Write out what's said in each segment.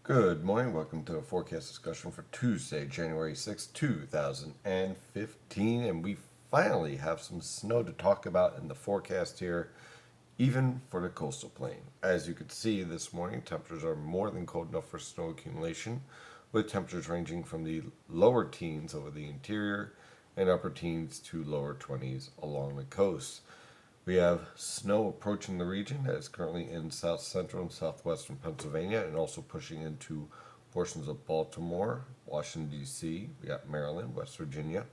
Good morning. Welcome to a forecast discussion for Tuesday, January 6, 2015. And we finally have some snow to talk about in the forecast here, even for the coastal plain. As you can see this morning, temperatures are more than cold enough for snow accumulation, with temperatures ranging from the lower teens over the interior and upper teens to lower 20s along the coast. We have snow approaching the region that is currently in south central and southwestern Pennsylvania and also pushing into portions of Baltimore, Washington, D.C. We got Maryland, West Virginia.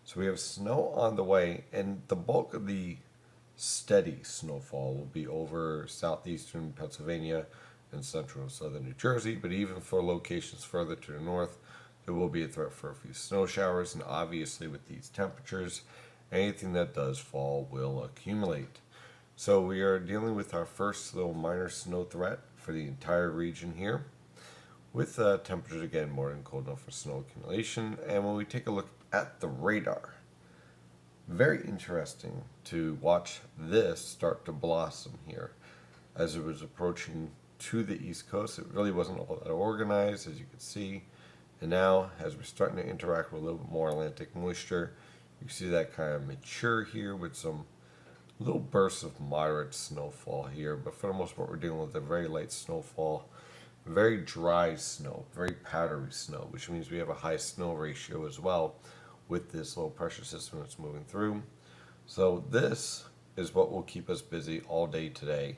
So we have snow on the way, and the bulk of the steady snowfall will be over southeastern Pennsylvania and central and southern New Jersey. But even for locations further to the north, there will be a threat for a few snow showers, and obviously, with these temperatures, anything that does fall will accumulate. So we are dealing with our first little minor snow threat for the entire region here, with temperatures again more than cold enough for snow accumulation. And when we take a look at the radar, very interesting to watch this start to blossom here as it was approaching to the east coast. It really wasn't all that organized, as you can see. And now, as we're starting to interact with a little bit more Atlantic moisture, you see that kind of mature here with some little bursts of moderate snowfall here. But for the most part, we're dealing with a very light snowfall, very dry snow, very powdery snow, which means we have a high snow ratio as well with this low pressure system that's moving through. So this is what will keep us busy all day today,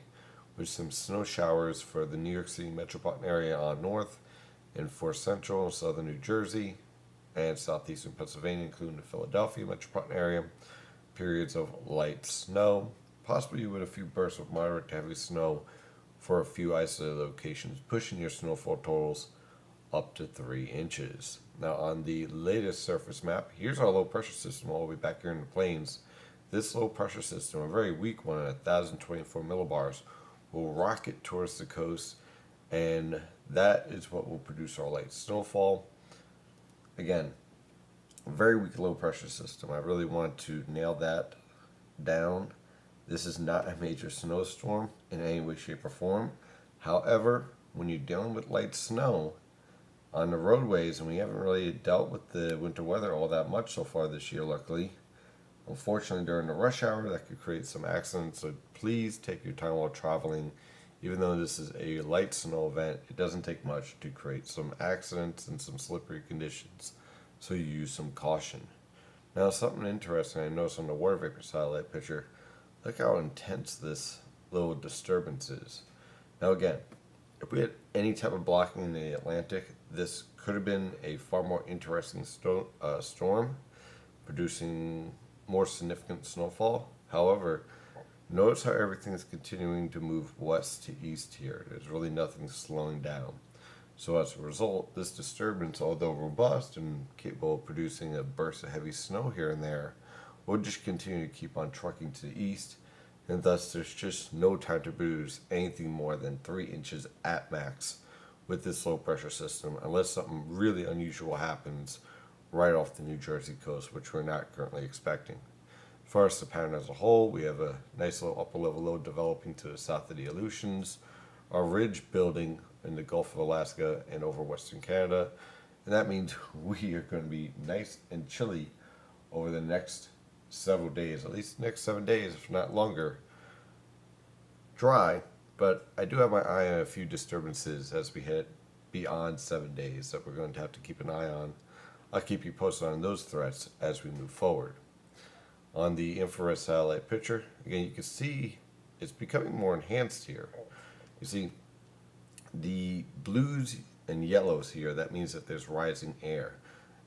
with some snow showers for the New York City metropolitan area on north and for central and southern New Jersey and southeastern Pennsylvania, including the Philadelphia metropolitan area. Periods of light snow, possibly with a few bursts of moderate to heavy snow for a few isolated locations, pushing your snowfall totals up to 3 inches. Now, on the latest surface map, here's our low pressure system all the way back here in the plains. This low pressure system, a very weak one at 1,024 millibars, will rocket towards the coast, and that is what will produce our light snowfall. Again, very weak low pressure system. I really want to nail that down. This is not a major snowstorm in any way, shape, or form. However, when you're dealing with light snow on the roadways, and we haven't really dealt with the winter weather all that much so far this year, luckily. Unfortunately, during the rush hour, that could create some accidents. So please take your time while traveling. Even though this is a light snow event, it doesn't take much to create some accidents and some slippery conditions. So you use some caution. Now, something interesting I noticed on the water vapor satellite picture, look how intense this little disturbance is. Now again, if we had any type of blocking in the Atlantic, this could have been a far more interesting storm, producing more significant snowfall. However, notice how everything is continuing to move west to east here. There's really nothing slowing down. So as a result, this disturbance, although robust and capable of producing a burst of heavy snow here and there, will just continue to keep on trucking to the east, and thus there's just no time to produce anything more than 3 inches at max with this low pressure system, unless something really unusual happens right off the New Jersey coast, which we're not currently expecting. As far as the pattern as a whole, we have a nice little upper level low developing to the south of the Aleutians, a ridge building in the Gulf of Alaska and over Western Canada, and that means we are going to be nice and chilly over the next several days, at least the next 7 days, if not longer. Dry, but I do have my eye on a few disturbances as we hit beyond 7 days that we're going to have to keep an eye on. I'll keep you posted on those threats as we move forward. On the infrared satellite picture, again, you can see it's becoming more enhanced here. You see the blues and yellows here, that means that there's rising air.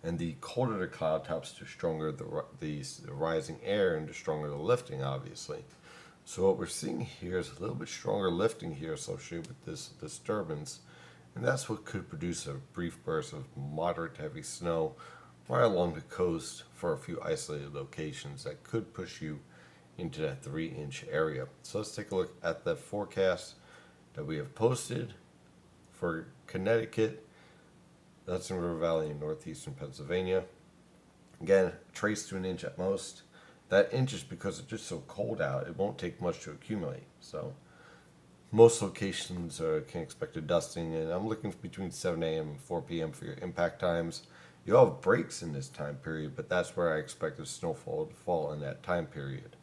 And the colder the cloud tops, the stronger the rising air and the stronger the lifting, obviously. So what we're seeing here is a little bit stronger lifting here associated with this disturbance. And that's what could produce a brief burst of moderate to heavy snow right along the coast for a few isolated locations that could push you into that 3-inch area. So let's take a look at the forecast that we have posted for Connecticut, the Hudson River Valley, and northeastern Pennsylvania. Again, trace to an inch at most. That inch is because it's just so cold out, it won't take much to accumulate. So Most locations can expect a dusting, and I'm looking for between 7 a.m. and 4 p.m. for your impact times. You'll have breaks in this time period, but that's where I expect the snowfall to fall in that time period.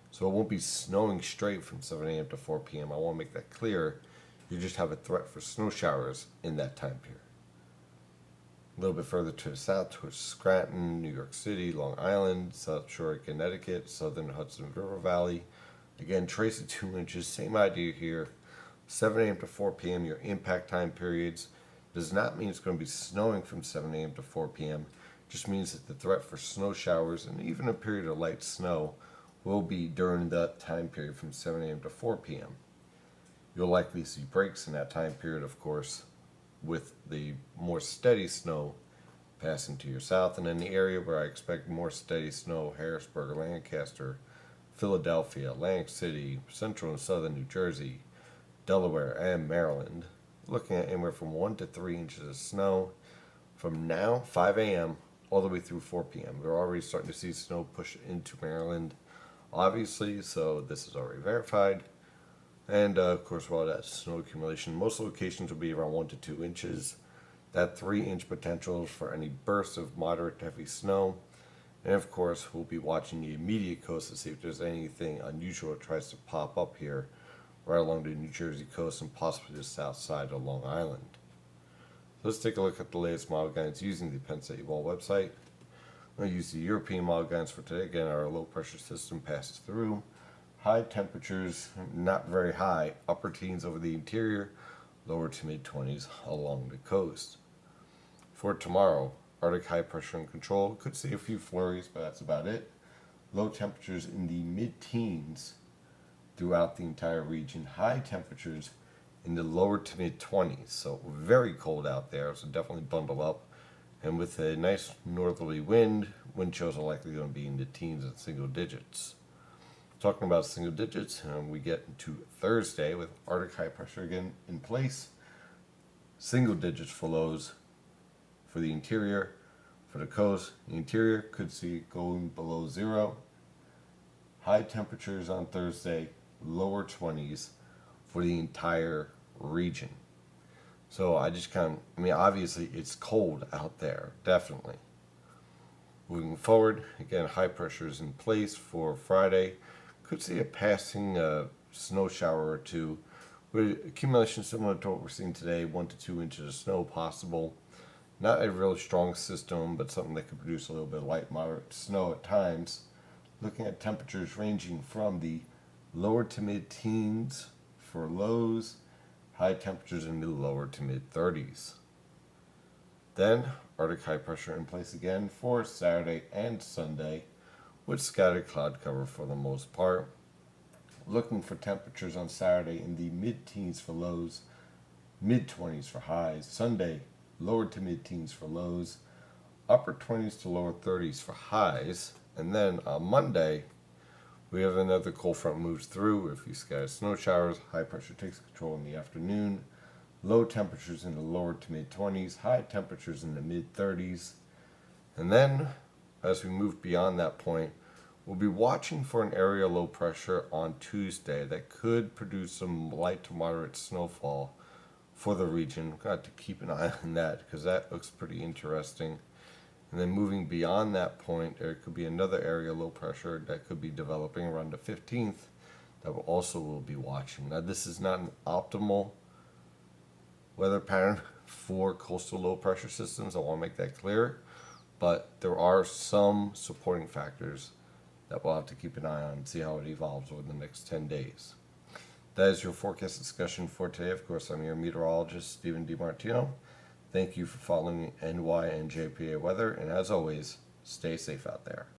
So it won't be snowing straight from 7 a.m. to 4 p.m. I want to make that clear. You just have a threat for snow showers in that time period. A little bit further to the south, towards Scranton, New York City, Long Island, South Shore, Connecticut, southern Hudson River Valley. Again, trace of 2 inches, same idea here. 7 a.m. to 4 p.m., your impact time periods. Does not mean it's going to be snowing from 7 a.m. to 4 p.m. Just means that the threat for snow showers and even a period of light snow will be during that time period from 7 a.m. to 4 p.m. You'll likely see breaks in that time period, of course, with the more steady snow passing to your south. And in the area where I expect more steady snow, Harrisburg, Lancaster, Philadelphia, Atlantic City, central and southern New Jersey, Delaware, and Maryland, looking at anywhere from 1 to 3 inches of snow from now, 5 a.m., all the way through 4 p.m. We're already starting to see snow push into Maryland, obviously, so this is already verified. And of course, while that snow accumulation, most locations will be around 1 to 2 inches. That 3-inch potential is for any bursts of moderate to heavy snow. And of course, we'll be watching the immediate coast to see if there's anything unusual that tries to pop up here right along the New Jersey coast and possibly the south side of Long Island. So let's take a look at the latest model guidance using the Penn State Wall website. I'm going to use the European model guidance for today. Again, our low pressure system passes through. High temperatures, not very high, upper teens over the interior, lower to mid 20s along the coast. For tomorrow, Arctic high pressure and control. Could see a few flurries, but that's about it. Low temperatures in the mid-teens throughout the entire region. High temperatures in the lower to mid-20s. So very cold out there, so definitely bundle up. And with a nice northerly wind chills are likely going to be in the teens and single digits. Talking about single digits, we get into Thursday with Arctic high pressure again in place. Single digits for lows for the interior. For the coast, the interior could see it going below zero. High temperatures on Thursday, lower 20s for the entire region. So obviously it's cold out there, definitely. Moving forward, again, high pressure is in place for Friday. Could see a passing snow shower or two with accumulation similar to what we're seeing today, 1 to 2 inches of snow possible. Not a really strong system, but something that could produce a little bit of light, moderate snow at times. Looking at temperatures ranging from the lower to mid-teens for lows, high temperatures in the lower to mid-30s. Then, Arctic high pressure in place again for Saturday and Sunday, with scattered cloud cover for the most part. Looking for temperatures on Saturday in the mid-teens for lows, mid-20s for highs. Sunday, lower to mid-teens for lows, upper 20s to lower 30s for highs. And then on Monday, we have another cold front moves through. If you scatter snow showers, high pressure takes control in the afternoon. Low temperatures in the lower to mid-20s, high temperatures in the mid-30s. And then, as we move beyond that point, we'll be watching for an area low pressure on Tuesday that could produce some light to moderate snowfall for the region. Got to keep an eye on that because that looks pretty interesting. And then moving beyond that point, there could be another area low pressure that could be developing around the 15th that we also will be watching. Now, this is not an optimal weather pattern for coastal low pressure systems. I want to make that clear. But there are some supporting factors that we'll have to keep an eye on and see how it evolves over the next 10 days. That is your forecast discussion for today. Of course, I'm your meteorologist, Stephen DiMartino. Thank you for following NY and JPA weather, and as always, stay safe out there.